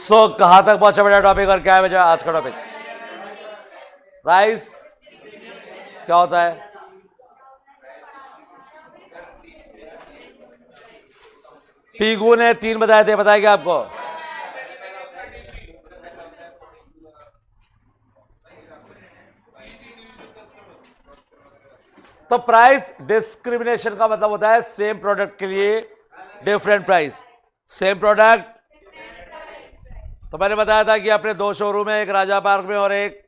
कहां तक पहुंचा बेटा टॉपिक और क्या है बेटा आज का टॉपिक? प्राइस क्या होता है? पीगू ने 3 बताए थे, बताया क्या आपको? तो प्राइस डिस्क्रिमिनेशन का मतलब होता है सेम प्रोडक्ट के लिए डिफरेंट प्राइस। सेम प्रोडक्ट, तो मैंने बताया था कि अपने 2 शोरूम है, एक राजा पार्क में और एक,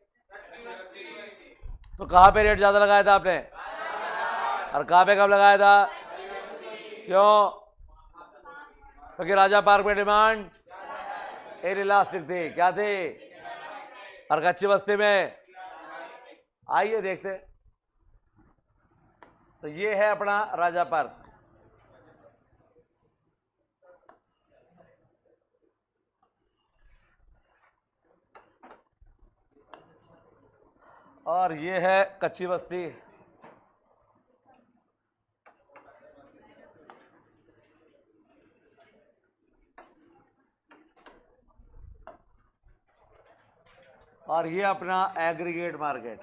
तो कहां पे रेट ज्यादा लगाया था आपने और कहां पे कम लगाया था? क्यों? क्योंकि राजा पार्क में डिमांड इनइलास्टिक थी। क्या थी? और कच्ची बस्ती में, आइए देखते। तो ये है अपना राजा पार्क। और ये है कच्ची बस्ती। और ये अपना एग्रीगेट मार्केट।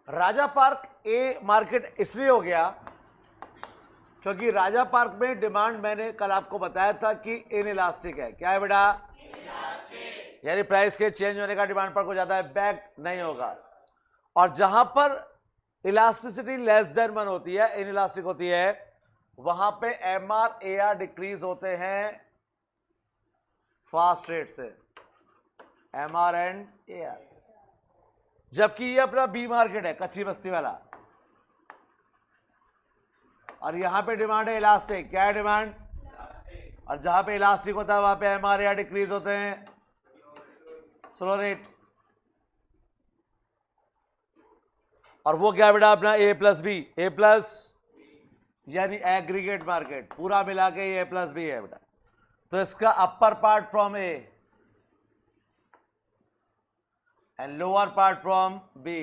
राजा पार्क ए मार्केट इसलिए हो गया क्योंकि राजा पार्क में डिमांड, मैंने कल आपको बताया था कि इनइलास्टिक है। क्या है बेटा? यानी प्राइस के चेंज होने का डिमांड पर को ज्यादा है, बैक नहीं होगा। और जहां पर इलास्टिसिटी लेस देन 1 होती है, इनइलास्टिक होती है, वहां पे एमआर एआर डिक्रीज होते हैं फास्ट रेट से, एमआर एंड एआर। जबकि ये अपना बी मार्केट है, कच्ची बस्ती वाला, और यहां पे डिमांड है इलास्टिक। क्या है डिमांड? और जहां पे इलास्टिक होता है वहां पे एमआर एआर डिक्रीज होते हैं स्लो रेट। और वो क्या बेटा अपना ए प्लस बी, ए प्लस यानी एग्रीगेट मार्केट, पूरा मिला के ए प्लस बी है बेटा। तो इसका upper part from A and lower part from B.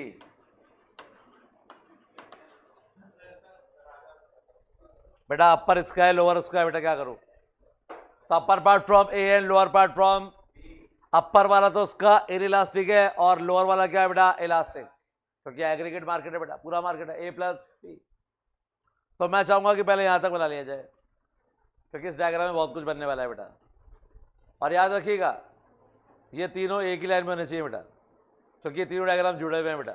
बेटा अपर इसका है, लोअर उसका है, बेटा क्या करूं? तो upper part from A and lower part from, upper वाला तो उसका इनइलास्टिक है और लोअर वाला क्या है बेटा? इलास्टिक, क्योंकि एग्रीगेट मार्केट है बेटा, पूरा मार्केट है ए प्लस बी। तो मैं चाहूंगा कि पहले यहां तक बना लिया जाए क्योंकि इस डायग्राम में बहुत कुछ बनने वाला है बेटा। और याद रखिएगा ये तीनों एक ही लाइन में होने चाहिए बेटा, क्योंकि ये तीनों डायग्राम जुड़े हुए हैं बेटा।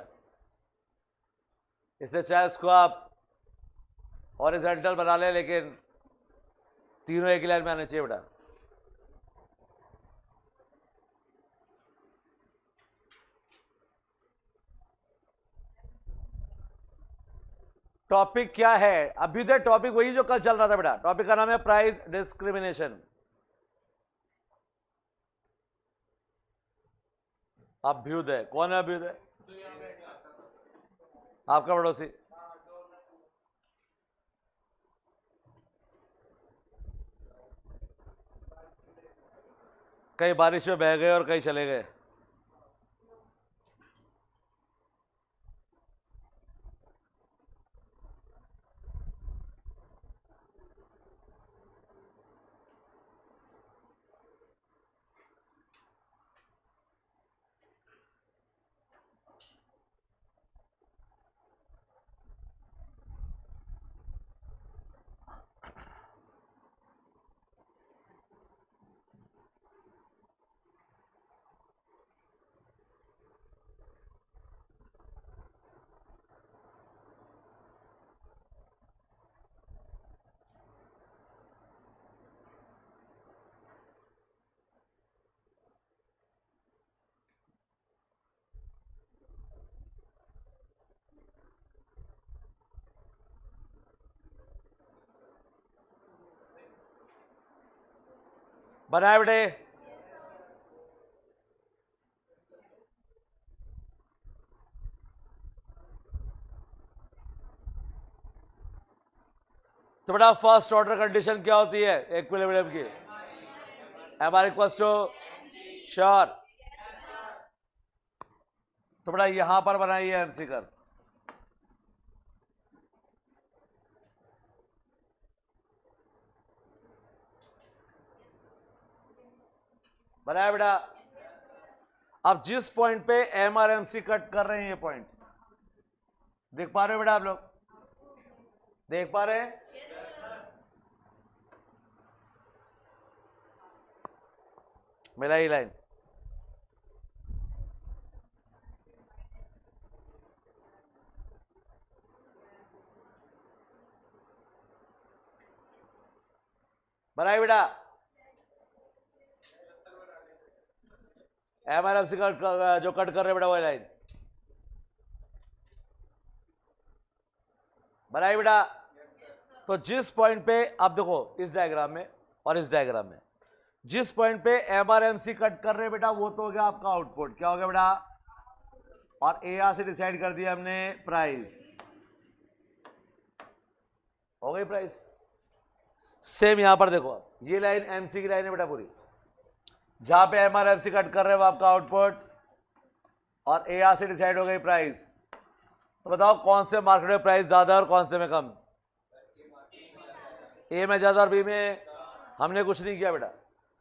इससे चाहे इसको आप हॉरिजॉन्टल बना ले, लेकिन तीनों एक ही लाइन में आने चाहिए बेटा। टॉपिक क्या है? अभ्युदय टॉपिक वही जो कल चल रहा था बेटा। टॉपिक का नाम है प्राइस डिस्क्रिमिनेशन। अभ्युदय कौन है? अभ्युदय आपका पड़ोसी। कई बारिश में बह गए और कई चले गए। बनाए बेटे। तो बेटा फर्स्ट ऑर्डर कंडीशन क्या होती है इक्विलिब्रियम की? M R equals to sure. तो बेटा यहां पर बनाइए एमसी कर। बनाया बेटा। अब जिस पॉइंट पे M R M C cut कर रहे हैं, ये पॉइंट देख पा रहे हो बेटा? आप लोग देख पा रहे हैं? मेरा ही लाइन बनाए बेटा। M R M C cut जो कट कर रहे हैं बेटा, वो लाइन बनाई बेटा। तो जिस पॉइंट पे आप देखो इस डायग्राम में और इस डायग्राम में, जिस पॉइंट पे M R M C cut कर रहे हैं बेटा, वो तो हो गया आपका आउटपुट। क्या हो गया बेटा? और ए आर से डिसाइड कर दिया हमने प्राइस, हो गई प्राइस। सेम यहां पर देखो, ये लाइन एमसी की लाइन है बेटा पूरी। जहां पे M R M C cut कर रहे हैं वो आपका आउटपुट, और ए आर से डिसाइड हो गई प्राइस। तो बताओ कौन से मार्केट में प्राइस ज्यादा और कौन से में कम? ए में ज्यादा और बी में हमने कुछ नहीं किया बेटा,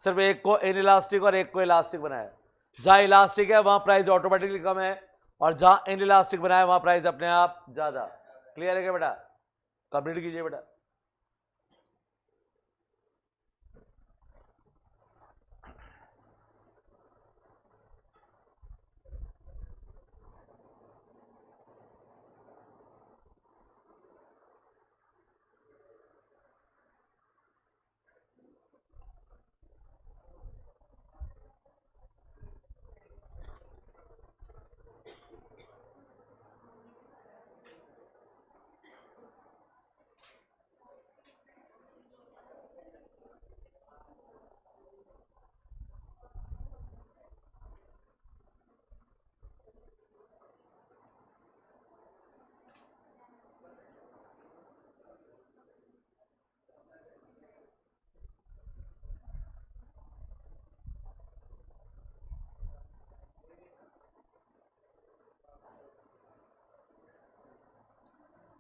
सिर्फ एक को इन इलास्टिक और एक को इलास्टिक बनाया। जहां इलास्टिक है वहां प्राइस ऑटोमेटिकली कम है, और जहां इन इलास्टिक बनाया वहां प्राइस अपने आप ज्यादा। क्लियर है क्या बेटा? कंप्लीट कीजिए बेटा।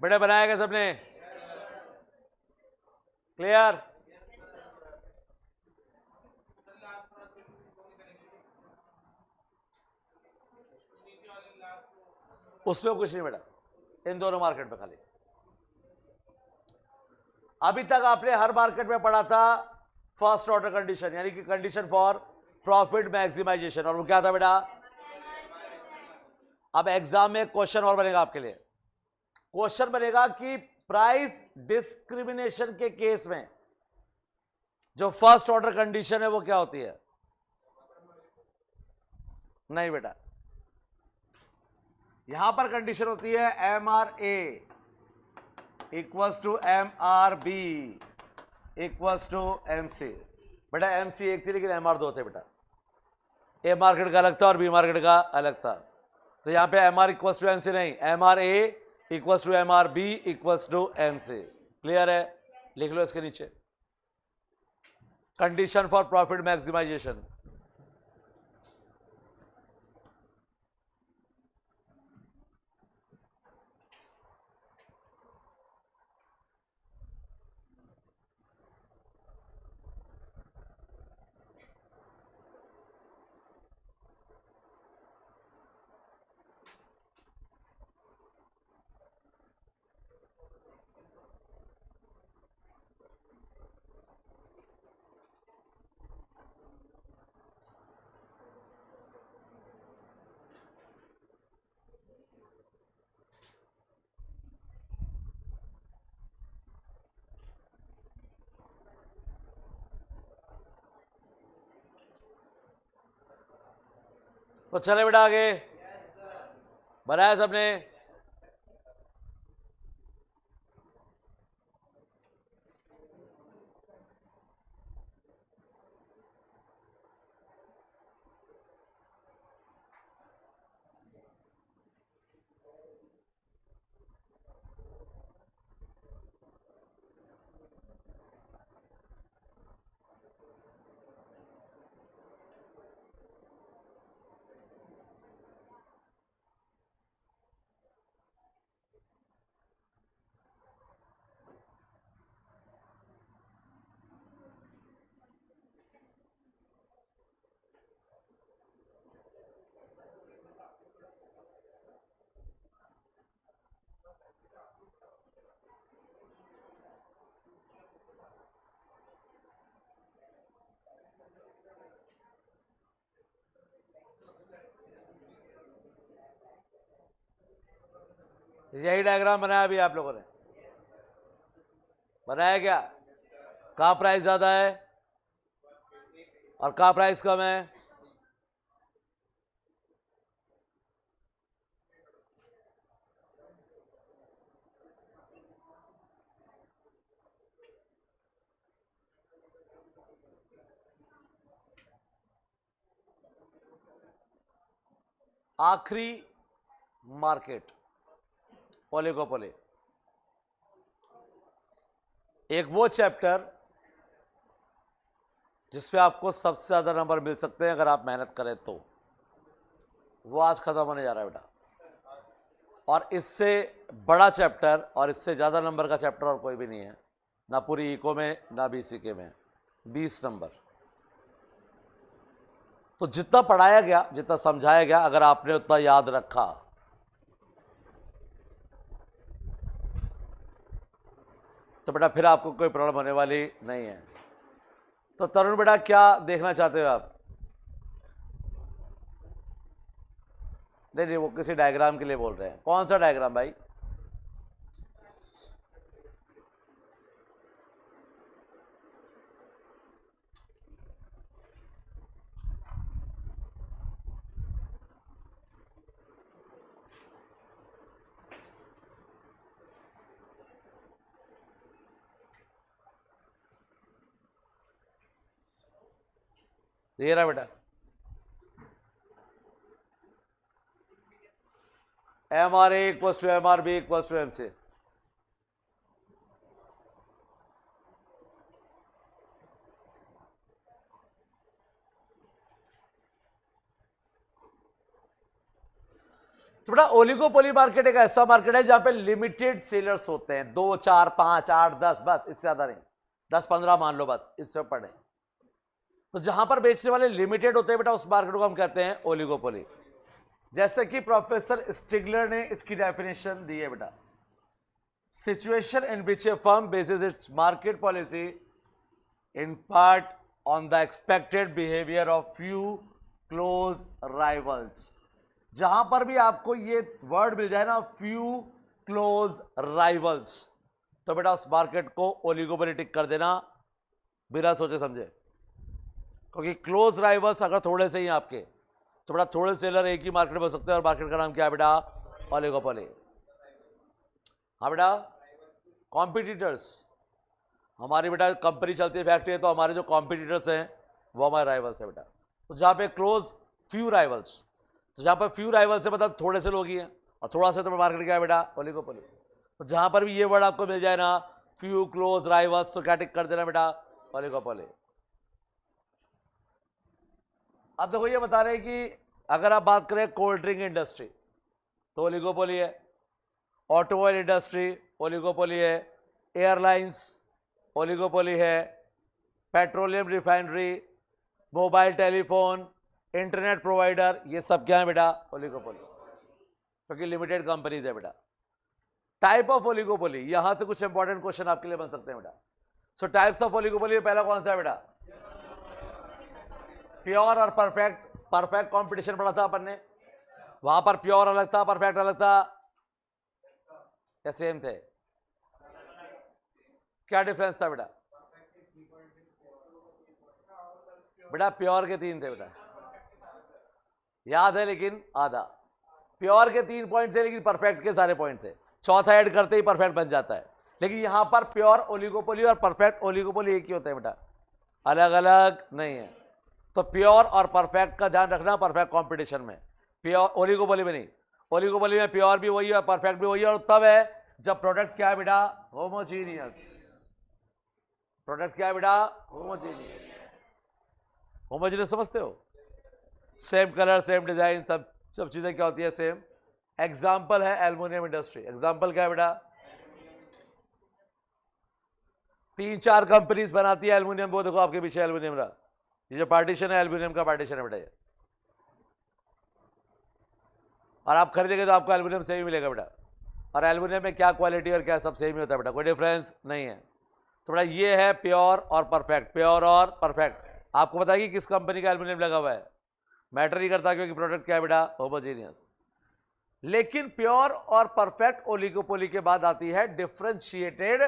बेटा बनाया क्या सबने? क्लियर? उसमें कुछ नहीं बेटा, इन दोनों मार्केट में खाली। अभी तक आपने हर मार्केट में पढ़ा था फर्स्ट ऑर्डर कंडीशन, यानी कि कंडीशन फॉर प्रॉफिट मैक्सिमाइजेशन, और वो क्या था बेटा? अब एग्जाम में क्वेश्चन और बनेगा आपके लिए। क्वेश्चन बनेगा कि प्राइस डिस्क्रिमिनेशन के केस में जो फर्स्ट ऑर्डर कंडीशन है वो क्या होती है? नहीं बेटा, यहां पर कंडीशन होती है M R A equals to M R B equals to M C. बेटा एम सी एक थी लेकिन एम आर दो थे बेटा, ए मार्केट का अलग था और बी मार्केट का अलग था। तो यहां पे M R equals to M C नहीं, M R A equals to M R B equals to M C. Clear है? लिख लो इसके नीचे, कंडीशन फॉर प्रॉफिट मैक्सिमाइजेशन। तो चले बेटा आगे, बनाया सबने? यही डायग्राम बनाया अभी आप लोगों ने, बनाया क्या? कहाँ प्राइस ज्यादा है और कहाँ प्राइस कम है? आखिरी मार्केट ओलिगोपोली, एक वो चैप्टर जिसपे आपको सबसे ज्यादा नंबर मिल सकते हैं अगर आप मेहनत करें तो, वो आज खत्म होने जा रहा है बेटा। और इससे बड़ा चैप्टर और इससे ज्यादा नंबर का चैप्टर और कोई भी नहीं है, ना पूरी इको में ना बीसीके में। 20 नंबर। तो जितना पढ़ाया गया, जितना समझाया गया, अगर आपने उतना याद रखा तो बेटा फिर आपको कोई प्रॉब्लम होने वाली नहीं है। तो तरुण बेटा क्या देखना चाहते हो आप? नहीं, वो किसी डायग्राम के लिए बोल रहे हैं। कौन सा डायग्राम भाई? ये रहा बेटा, MRA equals to MRB equals to MC। तो बेटा ओलिगोपोली मार्केट एक ऐसा मार्केट है जहां पे लिमिटेड सेलर्स होते हैं, 2 4 5 8 10, बस इससे ज्यादा नहीं, 10 15 मान लो, बस इससे पढ़े। तो जहां पर बेचने वाले लिमिटेड होते हैं बेटा, उस मार्केट को हम कहते हैं ओलिगोपोली। जैसे कि प्रोफेसर स्टिगलर ने इसकी डेफिनेशन दी है बेटा, situation in which A firm bases its market policy in part on the expected behaviour of few close rivals. जहां पर भी आपको ये वर्ड मिल जाए ना, फ्यू क्लोज राइवल्स, तो बेटा उस मार्केट को ओलिगोपोली टिक कर देना बिना सोचे समझे। क्योंकि क्लोज राइवल्स अगर थोड़े से ही आपके, तो बेटा थोड़े सेलर एक ही मार्केट में हो सकते हैं, और मार्केट का नाम क्या है बेटा? ओलिगोपोली। हाँ बेटा, कॉम्पिटिटर्स। हमारी बेटा कंपनी चलती है, फैक्ट्री है, तो हमारे जो कॉम्पिटिटर्स हैं वो हमारे राइवल्स है बेटा। तो जहां पे क्लोज फ्यू राइवल्स, तो जहां पर फ्यू राइवल्स है मतलब थोड़े से लोग ही हैं, और थोड़ा सा तो मार्केट क्या है बेटा? ओलिगोपोली। तो जहां पर भी ये वर्ड आपको मिल जाए ना, फ्यू क्लोज राइवल्स, तो क्या टिक कर देना बेटा? ओलिगोपोली। अब देखो ये बता रहे हैं कि अगर आप बात करें कोल्ड ड्रिंक इंडस्ट्री तो ओलिगोपोली है, ऑटोमोबाइल इंडस्ट्री ओलिगोपोली है, एयरलाइंस ओलिगोपोली है, petroleum refinery, mobile telephone, internet provider, ये सब क्या है बेटा? ओलिगोपोली, क्योंकि लिमिटेड कंपनीज है बेटा। टाइप ऑफ ओलिगोपोली, यहां से कुछ इंपॉर्टेंट क्वेश्चन आपके लिए बन सकते हैं बेटा। सो टाइप्स ऑफ ओलिगोपोली पहला कौन सा है बेटा? प्योर और परफेक्ट। परफेक्ट कंपटीशन पढ़ा था अपन ने, वहां पर प्योर अलग था, परफेक्ट अलग था, या सेम थे? क्या डिफरेंस था बेटा? बेटा प्योर के 3 थे बेटा, याद है, लेकिन आधा। प्योर के 3 पॉइंट थे, लेकिन परफेक्ट के सारे पॉइंट थे। चौथा ऐड करते ही परफेक्ट बन जाता है, लेकिन यहां पर प्योर ओलिगोपोली और परफेक्ट ओलिगोपोली एक ही होता है बेटा, अलग अलग नहीं है। तो प्योर और परफेक्ट का ध्यान रखना परफेक्ट कंपटीशन में, प्योर ओलिगोपोली में नहीं। ओलिगोपोली में प्योर भी वही है और परफेक्ट भी वही है, और तब है जब प्रोडक्ट क्या है बेटा? होमोजीनियस। प्रोडक्ट क्या है बेटा? होमोजीनियस। होमोजीनियस समझते हो? सेम कलर, सेम डिजाइन, सब चीजें क्या होती है? सेम। एग्जाम्पल है एल्युमिनियम इंडस्ट्री। एग्जाम्पल क्या है बेटा? 3-4 कंपनीज बनाती है एल्युमिनियम, वो देखो आपके पीछे एल्युमिनियम रहा, ये जो पार्टीशन है एल्युमिनियम का पार्टीशन है बेटा ये। और आप खरीदेंगे तो आपको एल्युमिनियम सेम ही मिलेगा बेटा, और एल्युमिनियम में क्या क्वालिटी और क्या सब सेम ही होता है बेटा, कोई डिफरेंस नहीं है। तो बेटा ये है प्योर और परफेक्ट। प्योर और परफेक्ट आपको बताइए किस कंपनी का एल्युमिनियम लगा हुआ है, मैटर नहीं करता, क्योंकि प्रोडक्ट क्या है बेटा? होमोजीनियस। लेकिन प्योर और परफेक्ट ओलिगोपोली के बाद आती है डिफरेंशिएटेड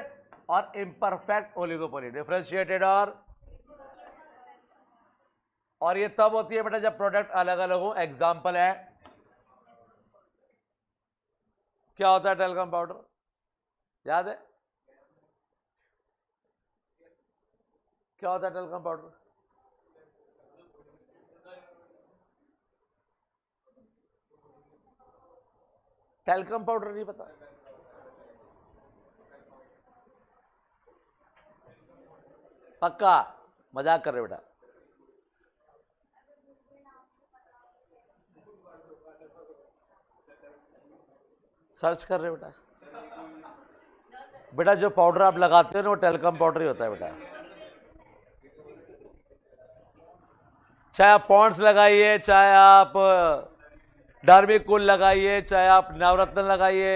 और इम्परफेक्ट ओलिगोपोली। डिफरेंशिएटेड और ये तब होती है बेटा जब प्रोडक्ट अलग अलग हो। एग्जांपल है, क्या होता है टेल्कम पाउडर, याद है क्या होता है टेल्कम पाउडर? टेल्कम पाउडर नहीं पता? पक्का मजाक कर रहे बेटा? सर्च कर रहे बेटा? बेटा जो पाउडर आप लगाते हो ना वो टेल्कम पाउडर ही होता है बेटा। चाहे आप पॉन्ड्स लगाइए, चाहे आप डर्मिकूल लगाइए, चाहे आप नवरत्न लगाइए,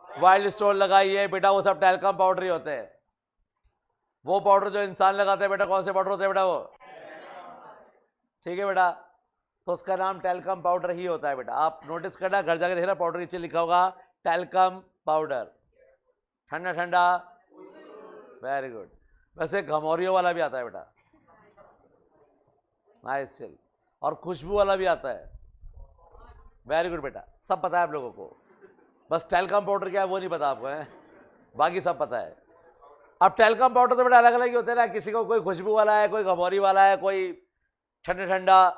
वाइल्ड स्टोन लगाइए, बेटा वो सब टेल्कम पाउडर ही होते हैं। वो पाउडर जो इंसान लगाते हैं बेटा, कौन से पाउडर होते हैं बेटा वो? ठीक है बेटा, तो उसका नाम टेल्कम पाउडर ही होता है बेटा। आप नोटिस करना, घर जाके देखना पाउडर नीचे लिखा होगा टेल्कम पाउडर, ठंडा ठंडा। Very good. वैसे घमौरियों वाला भी आता है बेटा, नाइस, और खुशबू वाला भी आता है। वेरी गुड बेटा, सब पता है आप लोगों को, बस टेल्कम पाउडर क्या है वो नहीं पता आपको है, बाकी सब पता है। अब टेल्कम पाउडर तो बेटा अलग अलग ही होते हैं ना, किसी को कोई खुशबू वाला है, कोई घमौरी वाला है, कोई ठंडा ठंडा।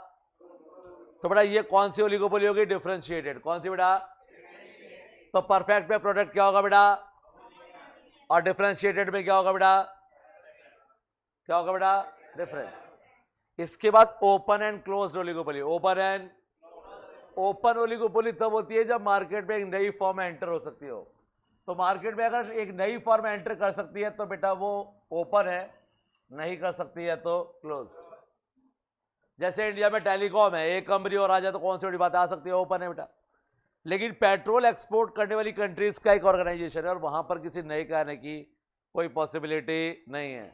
तो बेटा ये कौन सी ओलिगोपोली होगी? डिफरेंशिएटेड। कौन सी बेटा? तो परफेक्ट में प्रोडक्ट क्या होगा बेटा, और डिफरेंशिएटेड में क्या होगा बेटा? क्या होगा बेटा? डिफरेंट। इसके बाद open and closed oligopoly. Open oligopoly तब होती है जब मार्केट में एक नई फॉर्म एंटर हो सकती हो। तो मार्केट में अगर एक नई फॉर्म एंटर कर सकती है तो बेटा वो ओपन है, नहीं कर सकती है तो क्लोज्ड। जैसे इंडिया में टेलीकॉम है, एक कंपनी और आ जाए तो कौन सी बड़ी बात आ सकती है, ओपन है बेटा। लेकिन पेट्रोल एक्सपोर्ट करने वाली कंट्रीज का एक ऑर्गेनाइजेशन है और वहां पर किसी नए के आने की कोई पॉसिबिलिटी नहीं है,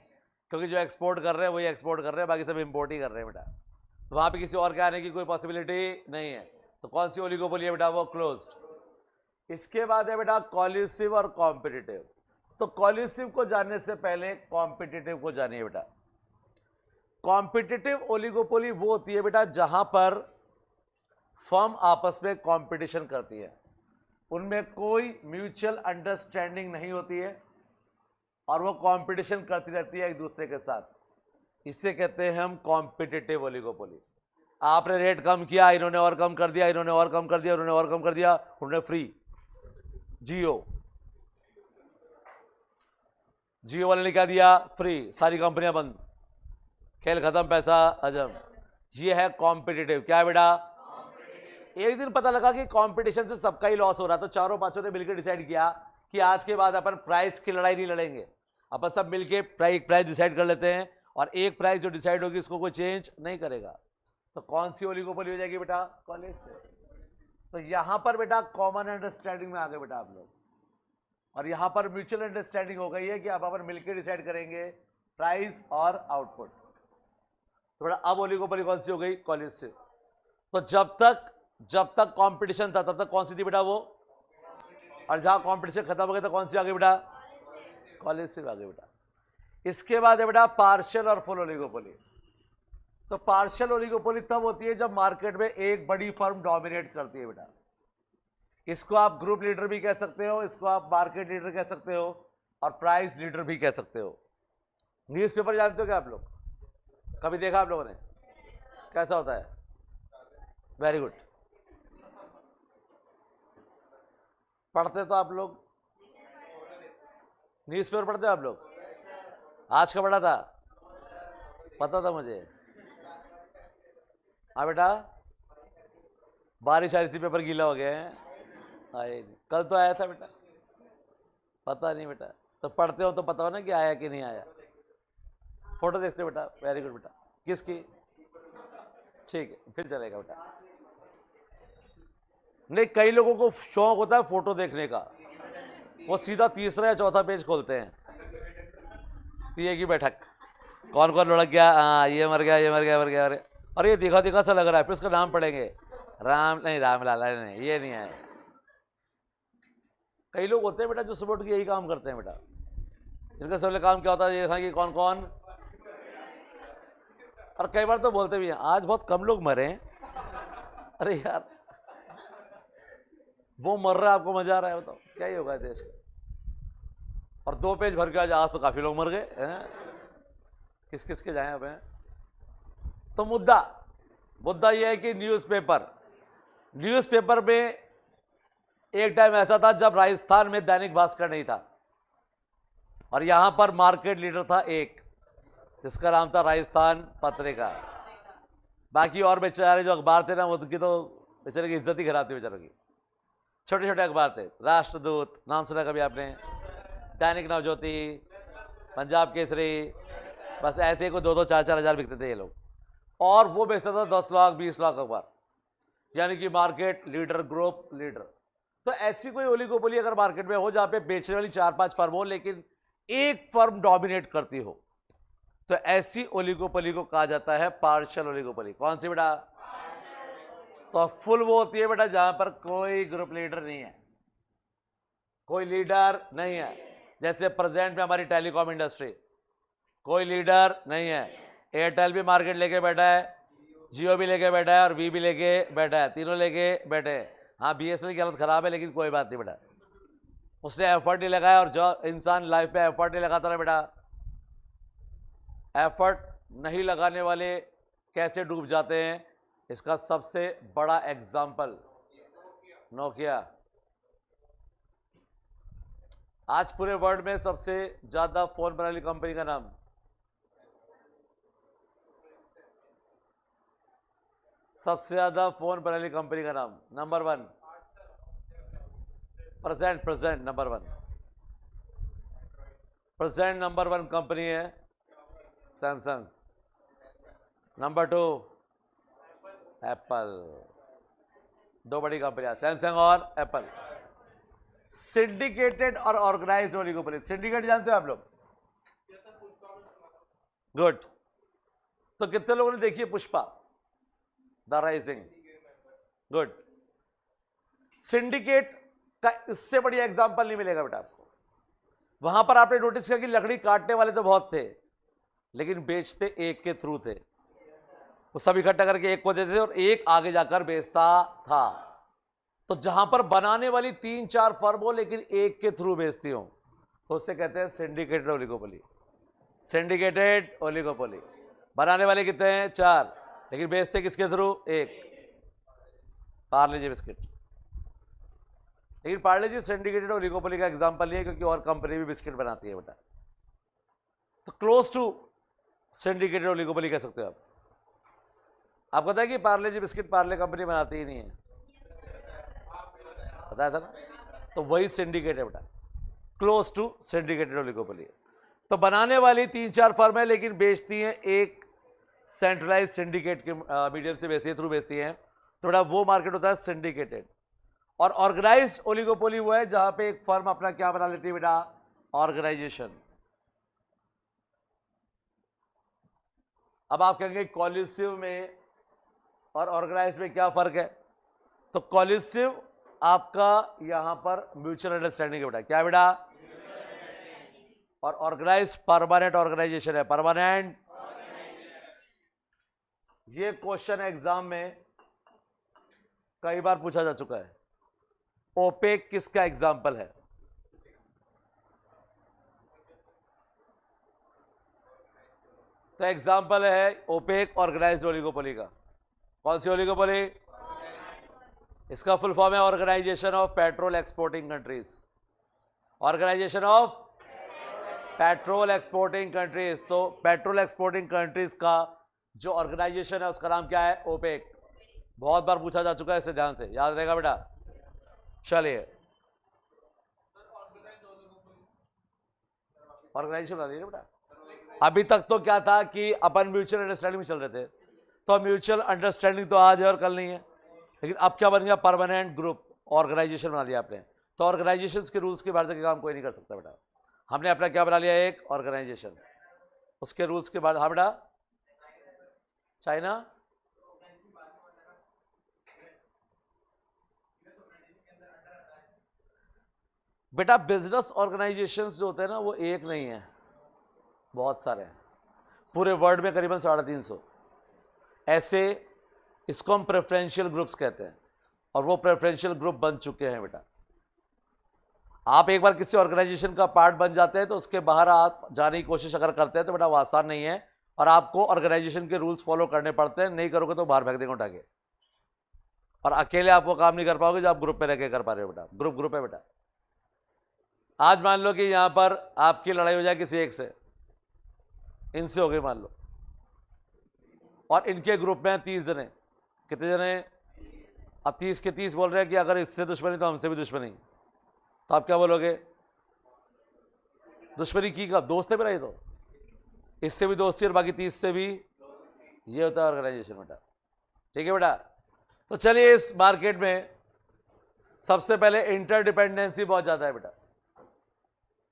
क्योंकि जो एक्सपोर्ट कर रहे हैं वही एक्सपोर्ट कर रहे हैं, बाकी सब इंपोर्ट ही कर रहे हैं बेटा। तो वहां पे किसी और के आने की कोई पॉसिबिलिटी नहीं है। तो कौन सी ओलिगोपोली है बेटा? वो क्लोज्ड। इसके बाद है बेटा कॉल्यूसिव और कॉम्पिटिटिव। तो कॉल्यूसिव को जानने से पहले कॉम्पिटिटिव को जानिए बेटा। कॉम्पिटिटिव ओलिगोपोली वो होती है बेटा जहां पर फर्म आपस में कंपटीशन करती है, उनमें कोई म्यूचुअल अंडरस्टैंडिंग नहीं होती है और वो कंपटीशन करती रहती है एक दूसरे के साथ। इसे कहते हैं हम कॉम्पिटिटिव ओलिगोपोली। आपने रेट कम किया, इन्होंने और कम कर दिया, इन्होंने और कम कर दिया, उन्होंने और कम कर दिया, उन्होंने फ्री। जियो वाले ने क्या दिया? फ्री। सारी कंपनियां बंद, खेल खत्म, पैसा हजम। ये है कॉम्पिटिटिव। क्या है बेटा? एक दिन पता लगा कि कंपटीशन से सबका ही लॉस हो रहा, तो चारों पांचों ने मिलकर डिसाइड किया कि आज के बाद अपन प्राइस की लड़ाई नहीं लड़ेंगे, अपन सब मिलके प्राइस डिसाइड कर लेते हैं और एक प्राइस जो डिसाइड होगी उसको कोई चेंज नहीं करेगा। तो कौन सी ओलिगोपोली हो जाएगी बेटा? कॉल्यूसिव। तो यहां पर बेटा कॉमन अंडरस्टैंडिंग में आ गए बेटा आप लोग, और यहां पर म्यूचुअल अंडरस्टैंडिंग हो गई है कि अब अपन मिलकर डिसाइड करेंगे प्राइस और आउटपुट। तो बेटा अब ओलिगोपोली कौन सी हो गई? कॉल्यूसिव। तो जब तक कंपटीशन था तब तक कौन सी थी बेटा? वो। और जहां कंपटीशन खत्म हो गया तो कौन सी आ गई बेटा? कॉल्यूसिव आ गई बेटा। इसके बाद है बेटा पार्शियल और फुल ओलिगोपोली। तो पार्शियल ओलिगोपोली तब होती है जब मार्केट में एक बड़ी फर्म डोमिनेट करती है बेटा। इसको आप ग्रुप लीडर भी कह सकते हो, इसको आप मार्केट लीडर कह सकते हो, और प्राइस लीडर भी कह सकते हो। न्यूज़पेपर जानते हो क्या आप लोग? कभी देखा आप लोगों ने? कैसा होता है? Very good. पढ़ते तो आप लोग न्यूज़पेपर पढ़ते हो आप लोग? आज का पढ़ा था? पता था मुझे। हाँ बेटा, बारिश आ रही थी, पेपर गीला हो गया है। आए कल तो आया था बेटा, पता नहीं बेटा। तो पढ़ते हो तो पता हो ना कि आया कि नहीं आया। फोटो देखते हो बेटा? वेरी गुड बेटा। किसकी? ठीक है, फिर चलेगा बेटा। नहीं, कई लोगों को शौक होता है फोटो देखने का, वो सीधा तीसरा या चौथा पेज खोलते हैं। ये की बैठक, कौन कौन लुढ़क गया, हाँ ये मर गया, ये मर गया, मर गया, अरे ये दिखा दिखा सा लग रहा है, फिर उसका नाम पढ़ेंगे। रामलाल नहीं, ये नहीं है। कई लोग होते हैं बेटा जो सुबह उठ के यही काम करते हैं बेटा। इनका सबसे काम क्या होता है ये था कि कौन कौन, और कई बार तो बोलते भी हैं आज बहुत कम लोग मरे हैं। अरे यार वो मर रहा है, आपको मजा आ रहा है, बताओ क्या ही होगा देश का। और 2 पेज भर के आज तो काफी लोग मर गए हैं, किस किस के जाए अब हैं। तो मुद्दा यह है कि न्यूज़पेपर में एक टाइम ऐसा था जब राजस्थान में दैनिक भास्कर नहीं था और यहां पर मार्केट लीडर था एक, जिसका नाम था राजस्थान पत्रिका। बाकी और बेचारे जो अखबार थे ना उनकी तो बेचारे की इज्जत ही खराब थी बेचारों की। छोटे छोटे अखबार थे, राष्ट्रदूत नाम सुना कभी आपने, दैनिक नवज्योति, पंजाब केसरी, बस ऐसे को 2-2 4-4 हजार बिकते थे ये लोग। और वो बेचता था 10 लाख 20 लाख अखबार, यानी कि मार्केट लीडर, ग्रुप लीडर। तो ऐसी कोई ओलिगोपोली अगर मार्केट में हो जहां पे बेचने वाली 4-5 फर्म हो लेकिन एक फर्म डोमिनेट करती हो, तो ऐसी ओलिगोपोली को कहा जाता है पार्शियल ओलिगोपोली। कौन सी बेटा? तो फुल वो होती है बेटा जहां पर कोई ग्रुप लीडर नहीं है, कोई लीडर नहीं है। जैसे प्रेजेंट में हमारी टेलीकॉम इंडस्ट्री, कोई लीडर नहीं है। एयरटेल भी मार्केट लेके बैठा है, जियो भी लेके बैठा है और वी भी लेके बैठा है, तीनों लेके बैठे हैं। हाँ बीएसएनएल की हालत खराब है लेकिन कोई बात नहीं बेटा, उसने एफर्ट नहीं लगाया। और जो इंसान लाइफ पे एफर्ट नहीं लगाता ना बेटा, एफर्ट नहीं लगाने वाले कैसे डूब जाते हैं, इसका सबसे बड़ा एग्जाम्पल नोकिया। आज पूरे वर्ल्ड में सबसे ज्यादा फोन बनाने वाली कंपनी का नाम, सबसे ज्यादा फोन बनाने वाली कंपनी का नाम number 1, present number 1, present number 1 company है सैमसंग, नंबर 2 एप्पल। 2 बड़ी कंपनियां सैमसंग और एप्पल। सिंडिकेटेड और ऑर्गेनाइज्ड ओलिगोपोली। सिंडिकेट जानते हो आप लोग? गुड। तो कितने लोगों ने देखी है Pushpa the rising? Good. Syndicate का इससे बढ़िया एग्जांपल नहीं मिलेगा बेटा आपको। वहां पर आपने नोटिस किया कि लकड़ी काटने वाले तो बहुत थे लेकिन बेचते एक के थ्रू थे। वो सब इकट्ठा करके एक को देते थे और एक आगे जाकर बेचता था। तो जहां पर बनाने वाली 3-4 फर्म हो लेकिन एक के थ्रू बेचती हो तो उससे कहते हैं सिंडिकेटेड ओलिगोपोली। Syndicated oligopoly. बनाने वाले कितने हैं? 4, लेकिन बेचते किसके थ्रू? एक। पार्ले जी बिस्किट। लेकिन पार्ले जी सिंडिकेटेड ओलिगोपोली का एग्जांपल नहीं है क्योंकि और कंपनी भी बिस्किट बनाती है बेटा। तो क्लोज टू सिंडिकेटेड ओलिगोपोली कह सकते हो आप। आपको पता है कि पार्ले जी बिस्किट पार्ले कंपनी बनाती ही नहीं है, बताया था ना? तो वही सिंडिकेट है बेटा, क्लोज टू सिंडिकेटेड ओलिगोपोली। तो बनाने वाली 3-4 फर्म है लेकिन बेचती हैं एक सेंट्रलाइज सिंडिकेट के मीडियम से बेचती है, थ्रू बेचती हैं। तो बेटा वो मार्केट होता है सिंडिकेटेड। और ऑर्गेनाइज्ड ओलिगोपोली वो है जहां पे एक फर्म अपना क्या बना लेती है बेटा? ऑर्गेनाइजेशन। अब आप कहेंगे कॉल्यूसिव में और ऑर्गेनाइज में क्या फर्क है? तो कॉल्यूसिव आपका यहां पर म्यूचुअल अंडरस्टैंडिंग है बेटा। क्या बेटा? और ऑर्गेनाइज परमानेंट ऑर्गेनाइजेशन है, परमानेंट। ये क्वेश्चन एग्जाम में कई बार पूछा जा चुका है। ओपेक किसका एग्जाम्पल है? तो एग्जाम्पल है ओपेक ऑर्गेनाइज्ड ओलिगोपोली का। कौन सी ओलिगोपोली? इसका फुल फॉर्म है organisation of petrol exporting countries. Organisation of petrol exporting countries. तो पेट्रोल एक्सपोर्टिंग कंट्रीज का जो ऑर्गेनाइजेशन है उसका नाम क्या है? ओपेक। बहुत बार पूछा जा चुका है, इसे ध्यान से याद रहेगा बेटा। चलिए ऑर्गेनाइजेशन बना दीजिए बेटा। अभी तक तो क्या था कि अपन म्यूचुअल अंडरस्टैंडिंग में चल रहे थे, तो म्यूचुअल अंडरस्टैंडिंग तो आज है और कल नहीं है, लेकिन अब क्या बन गया? परमानेंट ग्रुप ऑर्गेनाइजेशन बना लिया आपने। तो ऑर्गेनाइजेशन के रूल्स के बाहर से काम कोई नहीं कर सकता बेटा। हमने अपना क्या बना लिया? एक ऑर्गेनाइजेशन, उसके रूल्स के बाद। हाँ बेटा, चाइना बेटा बिजनेस ऑर्गेनाइजेशंस जो होते हैं ना वो एक नहीं है, बहुत सारे हैं, पूरे वर्ल्ड में करीबन 350 ऐसे, इसको हम प्रेफरेंशियल ग्रुप्स कहते हैं, और वो प्रेफरेंशियल ग्रुप बन चुके हैं बेटा। आप एक बार किसी ऑर्गेनाइजेशन का पार्ट बन जाते हैं तो उसके बाहर आप जाने की कोशिश अगर करते हैं तो बेटा वो आसान नहीं है, और आपको ऑर्गेनाइजेशन के रूल्स फॉलो करने पड़ते हैं, नहीं करोगे तो बाहर फेंक देंगे उठा के, और अकेले आप वो काम नहीं कर पाओगे जो आप ग्रुप पे रह के कर पा रहे हो बेटा। ग्रुप है बेटा। आज मान लो कि यहां पर आपकी लड़ाई हो जाए किसी एक से, इनसे हो गई मान लो, और इनके ग्रुप में 30 जने, कितने जने? अब 30 के 30 बोल रहे हैं कि अगर इससे दुश्मनी तो हमसे भी दुश्मनी, तो आप क्या बोलोगे? दुश्मनी की कब? दोस्त है मेरा ये, तो इससे भी दोस्ती और बाकी 30 से भी, ये होता है ऑर्गेनाइजेशन बेटा। ठीक है बेटा। तो चलिए, इस मार्केट में सबसे पहले इंटरडिपेंडेंसी बहुत ज्यादा है बेटा।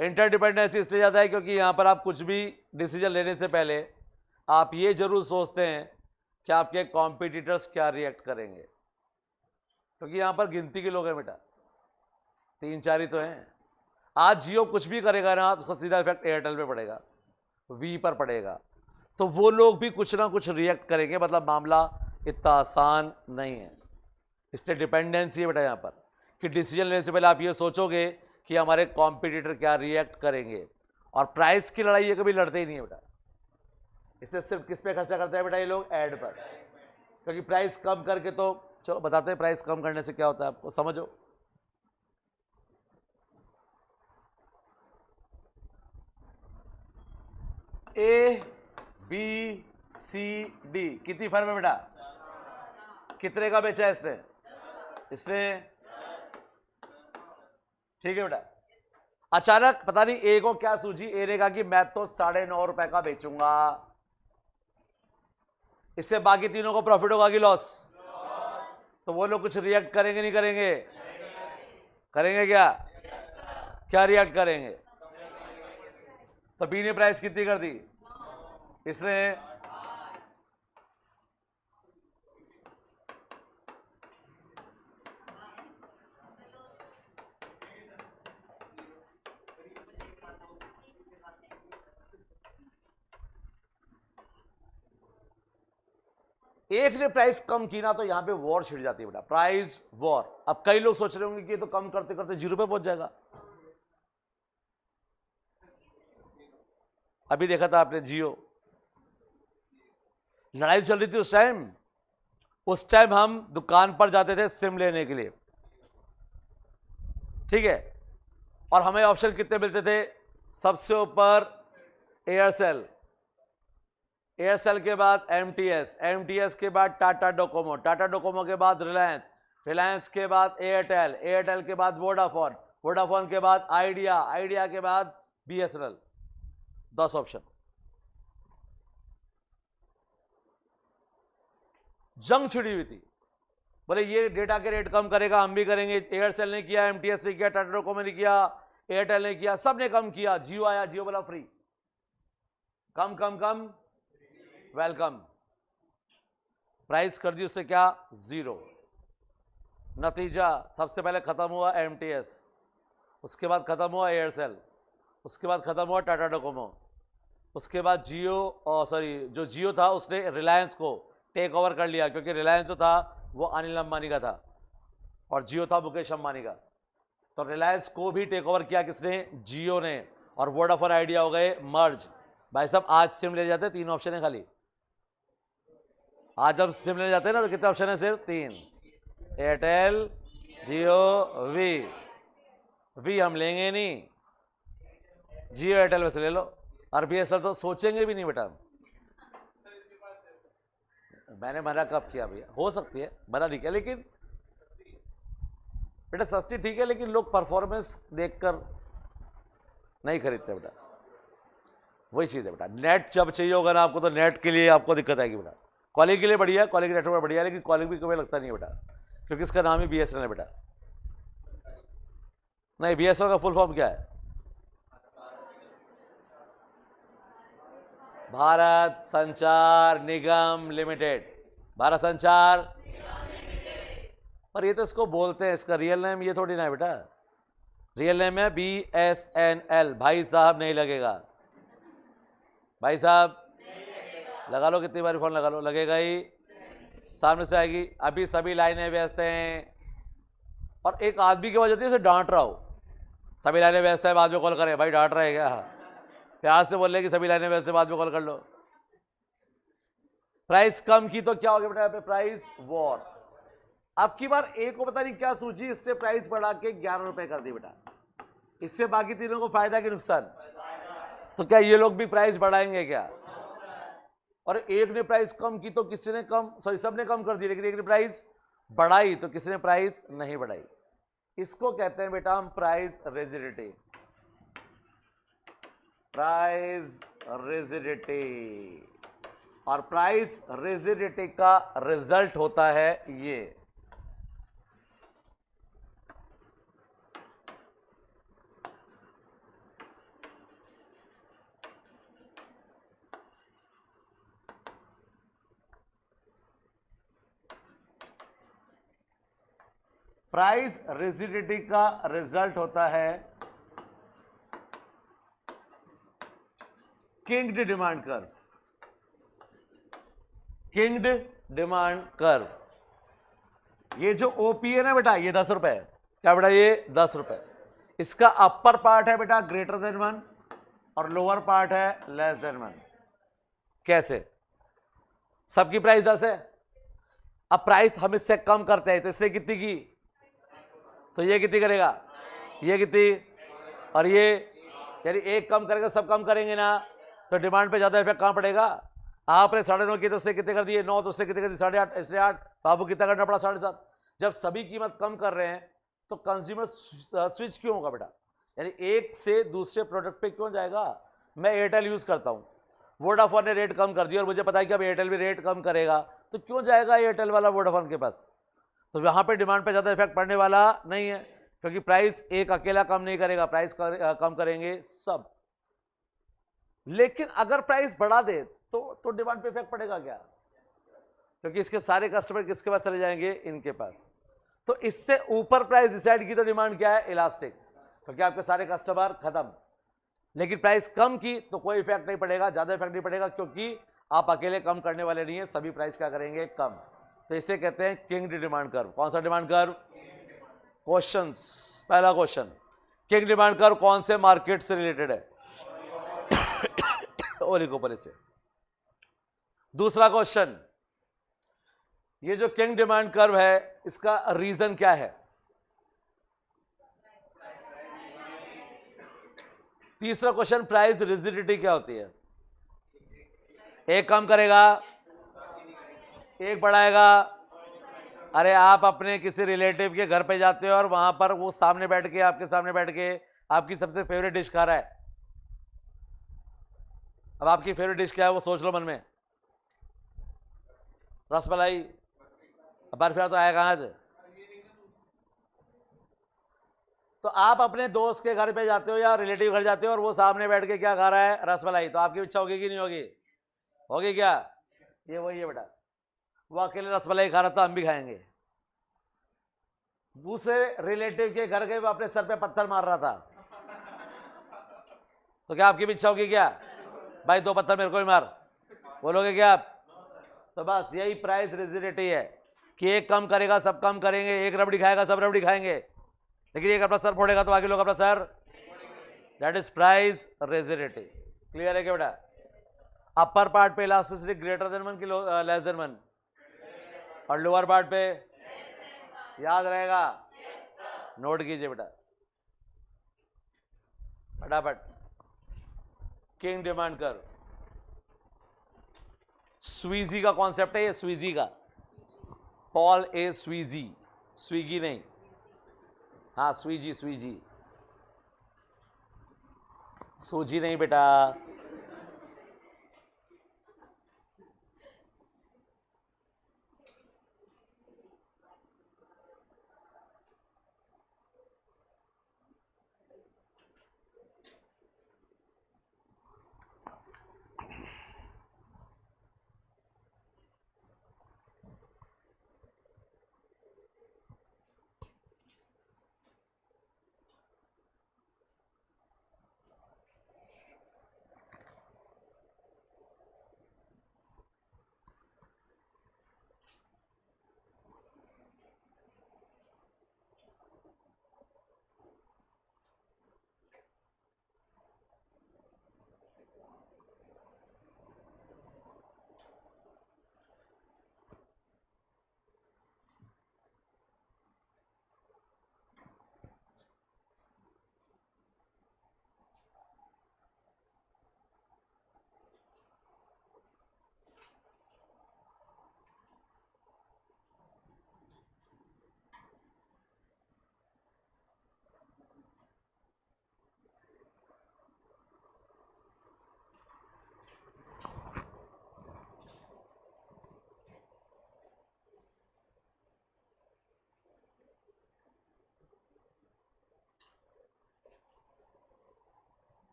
इंटरडिपेंडेंसी इसलिए ज्यादा है क्योंकि यहां पर आप कुछ भी डिसीजन लेने से पहले आप ये जरूर सोचते हैं कि आपके कॉम्पिटिटर्स क्या रिएक्ट करेंगे, क्योंकि यहां पर गिनती के लोग हैं बेटा, 3-4 ही तो हैं। आज जियो कुछ भी करेगा ना तो उसका सीधा इफेक्ट एयरटेल पे पड़ेगा, वी पर पड़ेगा, तो वो लोग भी कुछ ना कुछ रिएक्ट करेंगे, मतलब मामला इतना आसान नहीं है। इसलिए डिपेंडेंसी है बेटा यहां पर, कि डिसीजन लेने से पहले आप ये सोचोगे कि हमारे कॉम्पिटिटर क्या रिएक्ट करेंगे, और प्राइस की लड़ाई ये कभी लड़ते ही नहीं है बेटा। इससे सिर्फ किस पे खर्चा करते हैं बेटा ये लोग? ऐड पर, क्योंकि प्राइस कम करके, तो चलो बताते हैं प्राइस कम करने से क्या होता है, आपको समझो। ए बी सी डी कितनी फर्म है बेटा? कितने का बेचा है इसने? ठीक है बेटा। अचानक पता नहीं ए को क्या सूझी, ए ने कहा कि मैं तो 9.5 रुपए का बेचूंगा, इससे बाकी तीनों को प्रॉफिट होगा कि लॉस? तो वो लोग कुछ रिएक्ट करेंगे नहीं करेंगे? करेंगे क्या? क्या रिएक्ट करेंगे? तो बी ने प्राइस कितनी कर दी? इसने एक ने प्राइस कम की ना तो यहां पे वॉर छिड़ जाती है बेटा, प्राइस वॉर। अब कई लोग सोच रहे होंगे कि ये तो कम करते करते 0 पे पहुंच जाएगा। अभी देखा था आपने जियो, लड़ाई चल रही थी उस टाइम हम दुकान पर जाते थे सिम लेने के लिए, ठीक है, और हमें ऑप्शन कितने मिलते थे? सबसे ऊपर एयरसेल, एयरसेल के बाद एमटीएस, एमटीएस के बाद टाटा डोकोमो, टाटा डोकोमो के बाद रिलायंस, रिलायंस के बाद एयरटेल, एयरटेल के बाद वोडाफोन, वोडाफोन के बाद आइडिया, आइडिया के बाद बीएसएनएल। 10 ऑप्शन। जंग छिड़ी हुई थी, बोले ये डेटा के रेट कम करेगा, हम भी करेंगे। एयरसेल ने किया, एमटीएस ने किया, टाटा डोकोमो ने किया, एयरटेल ने किया, सबने कम किया। जियो आया, जियो बोला फ्री, कम कम कम, वेलकम, प्राइस कर दी उससे क्या? 0। नतीजा सबसे पहले खत्म हुआ एमटीएस, उसके बाद खत्म हुआ एयरसेल, उसके बाद खत्म हुआ टाटा डोकोमो, उसके बाद जियो, जो जियो था उसने रिलायंस को टेक ओवर कर लिया, क्योंकि रिलायंस जो था वो अनिल अंबानी का था और जियो था मुकेश अंबानी का। तो रिलायंस को भी टेक ओवर किया किसने? जियो ने। और वोडाफोन आइडिया हो गए मर्ज। भाई साहब आज सिम ले जाते 3 ऑप्शन है खाली, आज जब सिम ले जाते हैं ना तो कितने ऑप्शन है? सिर्फ 3, एयरटेल, जियो, वी हम लेंगे नहीं, जियो एयरटेल में से ले लो, और बीएसएल तो सोचेंगे भी नहीं बेटा। मैंने मना कब किया भैया? हो सकती है, मना नहीं किया, लेकिन बेटा सस्ती ठीक है, लेकिन लोग परफॉर्मेंस देखकर नहीं खरीदते बेटा, वही चीज है बेटा। नेट जब चाहिए होगा ना आपको, तो नेट के लिए आपको दिक्कत आएगी बेटा। कॉलिंग के लिए बढ़िया, कॉलिंग नेटवर्क बढ़िया है, लेकिन कॉलिंग भी कभी लगता नहीं है बेटा, क्योंकि इसका नाम ही बीएसएनएल है बेटा। नहीं, बीएसएनएल का फुल फॉर्म क्या है? भारत संचार निगम लिमिटेड, भारत संचार। पर ये तो इसको बोलते हैं, इसका रियल नेम ये थोड़ी ना है बेटा। रियल नेम है BSNL। भाई साहब नहीं लगेगा, भाई साहब लगा लो, कितनी बार फोन लगा लो, लगेगा ही, सामने से आएगी। अभी सभी लाइनें व्यस्त हैं और एक आदमी की वजह से डांट रहा हो, सभी लाइनें व्यस्त है, बाद में कॉल करें। भाई डांट रहे क्या? प्यार से बोल रहे कि सभी लाइनें व्यस्त है, बाद में कॉल कर लो। प्राइस कम की तो क्या हो गया बेटा, यहाँ पे प्राइस वॉर। अब की बार एक को पता नहीं क्या सूझी, इससे प्राइस बढ़ा के 11 रुपए कर दी बेटा। इससे बाकी तीनों को फायदा कि नुकसान? तो क्या ये लोग भी प्राइस बढ़ाएंगे क्या? और एक ने प्राइस कम की तो किसी ने कम, सॉरी सबने कम कर दी, लेकिन एक ने प्राइस बढ़ाई तो किसी ने प्राइस नहीं बढ़ाई। इसको कहते हैं बेटा हम प्राइस रिजिडिटी। Price rigidity. और प्राइस रिजिडिटी का रिजल्ट होता है ये। प्राइस रिजिडिटी का रिजल्ट होता है kinked demand curve. Kinked demand curve. ये जो ओपी है ना बेटा, ये 10 रुपए है। क्या बेटा? ये 10 रुपए। इसका अपर पार्ट है बेटा ग्रेटर देन 1 और लोअर पार्ट है लेस देन 1। कैसे? सबकी प्राइस 10 है। अब प्राइस हम इससे कम करते हैं तो इससे कितनी की, तो ये कितनी करेगा, ये कितनी, और ये, यानी एक कम करेगा सब कम करेंगे ना, तो डिमांड पे ज्यादा इफेक्ट कहां पड़ेगा? आपने 9.5 की तो उससे कितने कर दिए, 9 तो उससे कितने कर दिए, 8.5, इसलिए 8। बाबू कितना करना पड़ा? 7.5। जब सभी कीमत कम कर रहे हैं तो कंज्यूमर स्विच क्यों होगा बेटा? यानी एक से दूसरे प्रोडक्ट पे क्यों जाएगा? मैं एयरटेल यूज करता हूं, वोडाफोन ने रेट कम कर दिया और मुझे पता है कि अब एयरटेल भी रेट कम करेगा, तो क्यों जाएगा एयरटेल वाला वोडाफोन के पास? तो वहां पे डिमांड पे ज्यादा इफेक्ट पड़ने वाला नहीं है, क्योंकि प्राइस एक अकेला कम नहीं करेगा, प्राइस कम करेंगे सब। लेकिन अगर प्राइस बढ़ा दे तो डिमांड पे इफेक्ट पड़ेगा क्या? क्योंकि इसके सारे कस्टमर किसके पास चले जाएंगे? इनके पास। तो इससे ऊपर प्राइस डिसाइड की तो डिमांड क्या है? इलास्टिक, क्योंकि आपके सारे कस्टमर खत्म। लेकिन प्राइस कम की तो कोई इफेक्ट नहीं पड़ेगा, ज्यादा इफेक्ट नहीं पड़ेगा, क्योंकि आप अकेले कम करने वाले नहीं है, सभी प्राइस क्या करेंगे? कम। तो इसे कहते हैं किंग डिमांड कर्व। कौन सा डिमांड कर्व? क्वेश्चंस। पहला क्वेश्चन, किंग डिमांड कर्व कौन से मार्केट से रिलेटेड है? ओलिगोपोली से। दूसरा क्वेश्चन, ये जो किंग डिमांड कर्व है इसका रीजन क्या है? तीसरा क्वेश्चन, प्राइस रिजिडिटी क्या होती है? एक कम करेगा, एक बढ़ाएगा। अरे आप अपने किसी रिलेटिव के घर पे जाते हो और वहां पर वो सामने बैठ के, आपके सामने बैठ के आपकी सबसे फेवरेट डिश खा रहा है। अब आपकी फेवरेट डिश क्या है वो सोच लो मन में। रसमलाई। बर्फिया तो आया कहां से? तो आप अपने दोस्त के घर पे जाते हो या रिलेटिव घर जाते हो और वो सामने बैठ के क्या खा रहा है? रसमलाई। तो आपकी इच्छा होगी कि नहीं होगी? होगी क्या? ये वही है बेटा, वो अकेले रसमलाई खा रहा था, हम भी खाएंगे। दूसरे रिलेटिव के घर गए, वो अपने सर पे पत्थर मार रहा था, तो क्या आपकी भी इच्छा होगी क्या? भाई 2 पत्थर मेरे को भी मार, बोलोगे क्या आप? तो बस यही प्राइस रिजिडिटी है कि एक कम करेगा सब कम करेंगे, एक रबड़ी खाएगा सब रबड़ी खाएंगे, लेकिन एक अपना सर फोड़ेगा तो बाकी लोग अपना sir. That is price rigidity. Clear है क्या बेटा? अपर पार्ट पे इलास्टिसिटी ग्रेटर देन 1 की लेस देन 1, और लोअर पार्ट पे याद रहेगा? नोट कीजिए बेटा फटाफट। किंग डिमांड कर्व, स्वीजी का कॉन्सेप्ट है ये, स्वीजी का, पॉल ए स्वीजी, स्विगी नहीं, हाँ स्वीजी, स्वीजी, सूजी नहीं बेटा।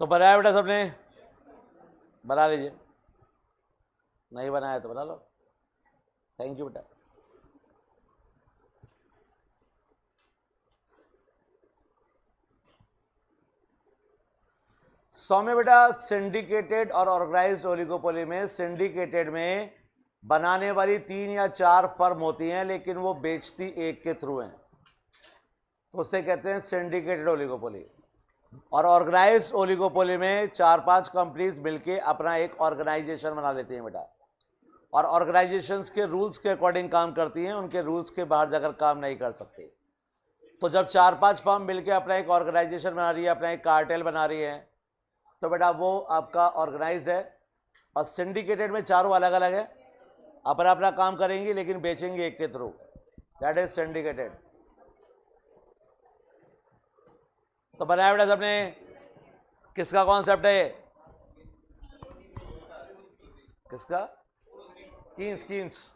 तो बनाया बेटा सबने, बना लीजिए, नहीं बनाया तो बना लो। थैंक यू बेटा। सौम्य बेटा, सिंडिकेटेड और ऑर्गेनाइज्ड ओलिगोपोली में, सिंडिकेटेड में बनाने वाली 3 या 4 फर्म होती हैं लेकिन वो बेचती एक के थ्रू हैं, तो उसे कहते हैं सिंडिकेटेड ओलिगोपोली। और ऑर्गेनाइज्ड ओलिगोपोली में 4-5 कंपनीज मिलके अपना एक ऑर्गेनाइजेशन बना लेती हैं बेटा, और ऑर्गेनाइजेशंस के रूल्स के अकॉर्डिंग काम करती हैं, उनके रूल्स के बाहर जाकर काम नहीं कर सकती। तो जब 4-5 फर्म मिलके अपना एक ऑर्गेनाइजेशन बना रही है, अपना एक कार्टेल बना रही है, तो बेटा वो आपका ऑर्गेनाइज्ड है। और सिंडिकेटेड में चारों अलग अलग है, अपना अपना काम करेंगी लेकिन बेचेंगे एक के थ्रू, दैट इज सिंडिकेटेड। तो बनाया बेटा सबने, किसका कॉन्सेप्ट है ये, किसका, कीन्स, कीन्स।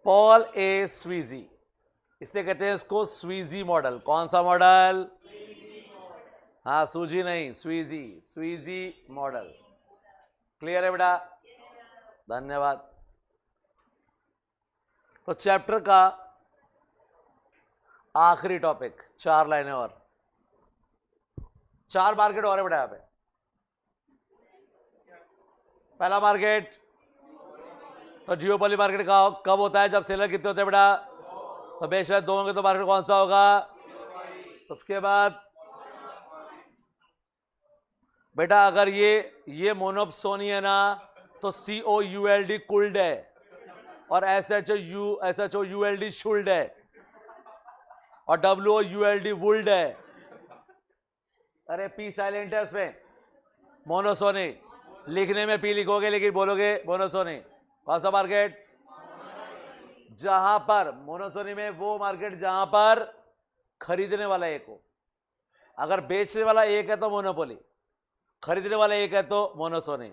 पॉल ए स्वीजी, इसलिए कहते हैं इसको स्वीजी मॉडल। कौन सा मॉडल, हाँ सूजी नहीं, स्वीजी, स्वीजी मॉडल। क्लियर है बेटा, धन्यवाद। तो चैप्टर का आखिरी टॉपिक, 4 लाइनें और, 4 मार्केट और है बेटा यहाँ पे। पहला मार्केट तो जियोपॉली मार्केट का कब होता है, जब सेलर कितने होते हैं बेटा, तो बेशक 2 होंगे तो मार्केट कौन सा होगा। उसके बाद बेटा अगर ये मोनोप्सोनी है ना, तो COULD कुल्ड है, और SHOULD शुल्ड है, और WOULD वुल्ड है। अरे P साइलेंट है उसमें, मोनोसोनी, लिखने में P लिखोगे लेकिन बोलोगे मोनोसोनी। कौन सा मार्केट, जहां पर मोनोसोनी में वो मार्केट जहां पर खरीदने वाला एक हो, अगर बेचने वाला एक है तो मोनोपोली, खरीदने वाला एक है तो मोनोसोनी।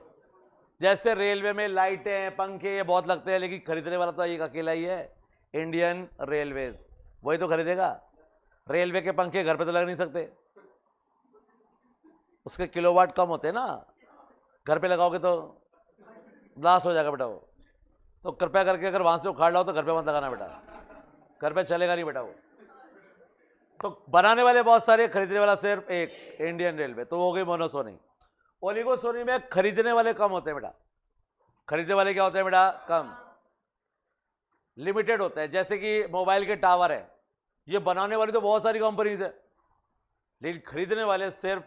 जैसे रेलवे में लाइटें पंखे ये बहुत लगते हैं लेकिन खरीदने वाला तो एक अकेला ही है, इंडियन रेलवेज, वही तो खरीदेगा। रेलवे के पंखे घर पे तो लग नहीं सकते, उसके किलोवाट कम होते हैं ना, घर पे लगाओगे तो ब्लास्ट हो जाएगा बेटा वो। तो कृपया करके अगर वहां से उखाड़ लाओ तो घर पे मत लगाना बेटा, घर पे चलेगा नहीं बेटा वो। तो बनाने वाले बहुत सारे, खरीदने वाला सिर्फ एक, इंडियन रेलवे, तो वो हो गई मोनोसोनी। ओलिगोसोनी में खरीदने वाले कम होते हैं बेटा, खरीदने वाले क्या होते हैं बेटा, कम, लिमिटेड होते हैं। जैसे कि मोबाइल के टावर है, ये बनाने वाली तो बहुत सारी कंपनीज है लेकिन खरीदने वाले सिर्फ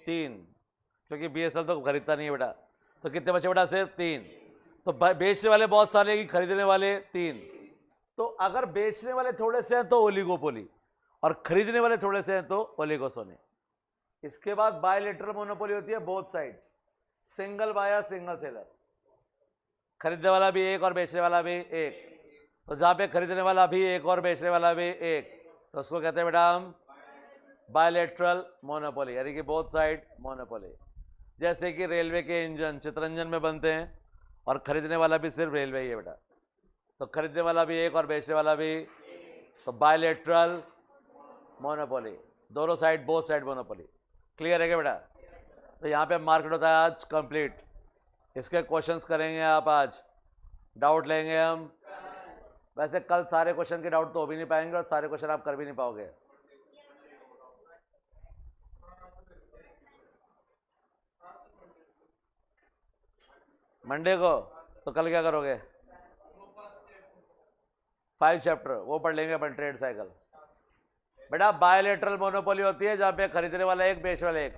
3, क्योंकि BSNL तो खरीदता नहीं है बेटा। तो कितने बचे बेटा, सिर्फ 3। तो बेचने वाले बहुत सारे कि खरीदने वाले 3। तो अगर बेचने वाले थोड़े से हैं तो ओलिगोपोली, और खरीदने वाले थोड़े से हैं तो ओलिगोसोनी। इसके बाद बायलेटरल मोनोपोली होती है, both side, single buyer single seller, खरीदने वाला भी एक और बेचने वाला भी एक। तो जहां पे खरीदने वाला भी एक और बेचने वाला भी एक, तो उसको कहते हैं बेटा हम बायलेटरल मोनोपोली, यानी कि बोथ साइड मोनोपोली। जैसे कि रेलवे के इंजन चितरंजन में बनते हैं, और खरीदने वाला भी सिर्फ रेलवे ही है बेटा, तो खरीदने वाला भी एक और बेचने वाला भी, तो बायलेटरल मोनोपोली, दोनों side, both side monopoly. Clear है क्या बेटा। तो यहाँ पे मार्केट होता है आज कंप्लीट। इसके क्वेश्चंस करेंगे आप आज, डाउट लेंगे हम। वैसे कल सारे क्वेश्चन के डाउट तो हो भी नहीं पाएंगे और सारे क्वेश्चन आप कर भी नहीं पाओगे। मंडे को तो कल क्या करोगे, 5 चैप्टर वो पढ़ लेंगे अपन, ट्रेड साइकिल। बेटा बायलेटरल मोनोपोली होती है जहां पे खरीदने वाला एक, बेचने वाला एक।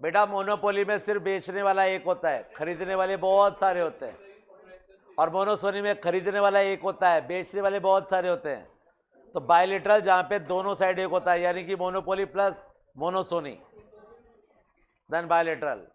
बेटा मोनोपोली में सिर्फ बेचने वाला एक होता है, खरीदने वाले बहुत सारे होते हैं। और मोनोसोनी में खरीदने वाला एक होता है, बेचने वाले बहुत सारे होते हैं। तो बायलेटरल जहां पे दोनों साइड एक होता है, यानी कि मोनोपोली प्लस मोनोसोनी, देन बायलेटरल।